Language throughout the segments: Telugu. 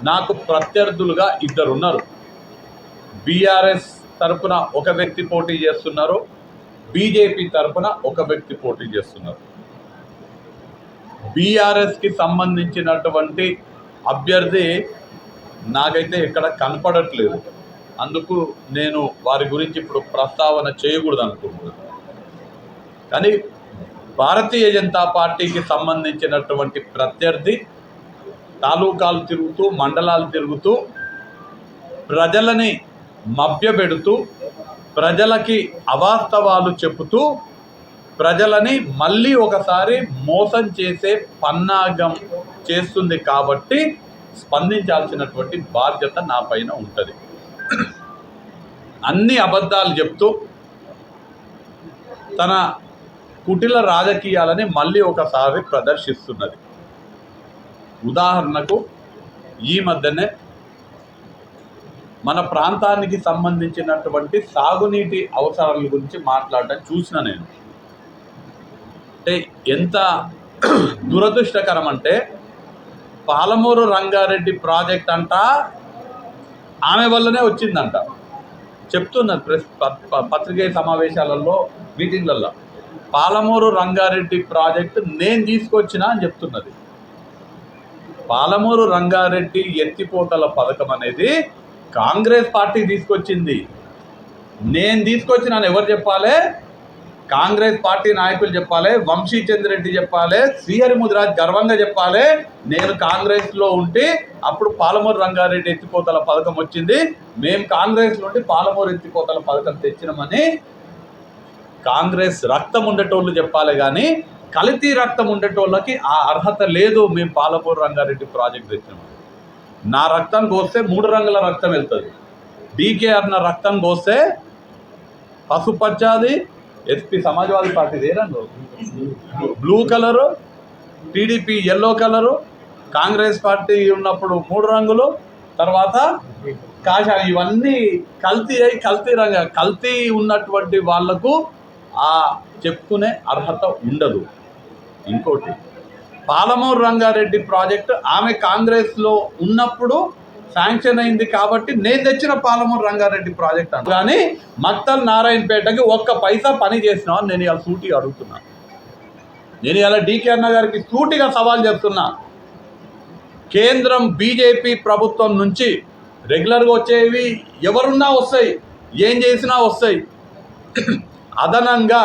నాకు ప్రత్యర్థులుగా ఇద్దరు ఉన్నారు. బీఆర్ఎస్ తరపున ఒక వ్యక్తి పోటీ చేస్తున్నారు, బీజేపీ తరపున ఒక వ్యక్తి పోటీ చేస్తున్నారు. బీఆర్ఎస్కి సంబంధించినటువంటి అభ్యర్థి నాకైతే ఇక్కడ కనపడట్లేదు. అందుకు నేను వారి గురించి ఇప్పుడు ప్రస్తావన చేయకూడదు అనుకుంటున్నాను. కానీ భారతీయ జనతా పార్టీకి సంబంధించినటువంటి ప్రత్యర్థి తాలూకాలు తిరుగుతూ, మండలాలు తిరుగుతూ, ప్రజలని మభ్యపెడుతూ, ప్రజలకి అవాస్తవాలు చెబుతూ, ప్రజలని మళ్ళీ ఒకసారి మోసం చేసే పన్నాగం చేస్తుంది. కాబట్టి స్పందించాల్సినటువంటి బాధ్యత నా పైన ఉంటుంది. అన్ని అబద్ధాలు చెప్తూ తన కుటిల రాజకీయాలని మళ్ళీ ఒకసారి ప్రదర్శిస్తున్నది. ఉదాహరణకు ఈ మధ్యనే మన ప్రాంతానికి సంబంధించినటువంటి సాగునీటి అవసరాల గురించి మాట్లాడటం చూసిన నేను. అంటే ఎంత దురదృష్టకరం అంటే, పాలమూరు రంగారెడ్డి ప్రాజెక్ట్ అంట ఆమె వల్లనే వచ్చిందంట చెప్తున్నది. పత్రికా సమావేశాలలో, మీటింగ్లలో పాలమూరు రంగారెడ్డి ప్రాజెక్టు నేను తీసుకొచ్చినా అని చెప్తున్నది. పాలమూరు రంగారెడ్డి ఎత్తిపోతల పథకం అనేది కాంగ్రెస్ పార్టీ తీసుకొచ్చింది. నేను తీసుకొచ్చినాను ఎవరు చెప్పాలి? కాంగ్రెస్ పార్టీ నాయకులు చెప్పాలి, వంశీచంద్రెడ్డి చెప్పాలి, శ్రీహరిముదిరాజ్ గర్వంగా చెప్పాలి. నేను కాంగ్రెస్లో ఉంటే అప్పుడు పాలమూరు రంగారెడ్డి ఎత్తిపోతల పథకం వచ్చింది, మేము కాంగ్రెస్లో ఉండి పాలమూరు ఎత్తిపోతల పథకం తెచ్చినామని కాంగ్రెస్ రక్తం ఉండేటోళ్ళు చెప్పాలి. కానీ కల్తీ రక్తం ఉండేటోళ్ళకి ఆ అర్హత లేదు. మేము పాలమూరు రంగారెడ్డి ప్రాజెక్ట్ తెచ్చినామని. నా రక్తం కోస్తే 3 రంగుల రక్తం వెళ్తుంది. డీకేఆర్ నా రక్తం కోస్తే పసుపచ్చది, ఎస్పీ సమాజ్వాదీ పార్టీది ఏ రంగు? Blue colour, TDP yellow colour, Congress party ఉన్నప్పుడు 3 రంగులు, తర్వాత కాషాయం. ఇవన్నీ కల్తీ ఉన్నటువంటి వాళ్లకు ఆ చెప్పుకునే అర్హత ఉండదు. ఇంకోటి, పాలమూరు రంగారెడ్డి ప్రాజెక్టు ఆమె కాంగ్రెస్లో ఉన్నప్పుడు శాంక్షన్ అయింది కాబట్టి నేను తెచ్చిన పాలమూరు రంగారెడ్డి ప్రాజెక్ట్ అని. కానీ మక్తల్ నారాయణపేటకి ఒక్క పైసా పని చేసినామని నేను ఇలా సూటిగా అడుగుతున్నా. నేను ఇలా డీకే అన్న గారికి సూటిగా సవాల్ చేస్తున్నా. కేంద్రం బీజేపీ ప్రభుత్వం నుంచి రెగ్యులర్గా వచ్చేవి ఎవరున్నా వస్తాయి, ఏం చేసినా వస్తాయి. అదనంగా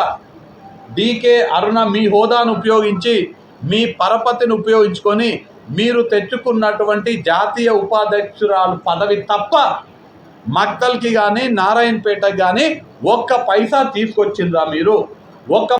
డీకే అరుణ మీ హోదాను ఉపయోగించి, మీ పరపతిని ఉపయోగించుకొని మీరు తెచ్చుకున్నటువంటి జాతీయ ఉపాధ్యక్షురాలు పదవి తప్ప మక్తల్కి కానీ నారాయణపేటకి కానీ ఒక్క పైసా తీసుకొచ్చిందా మీరు? ఒక్క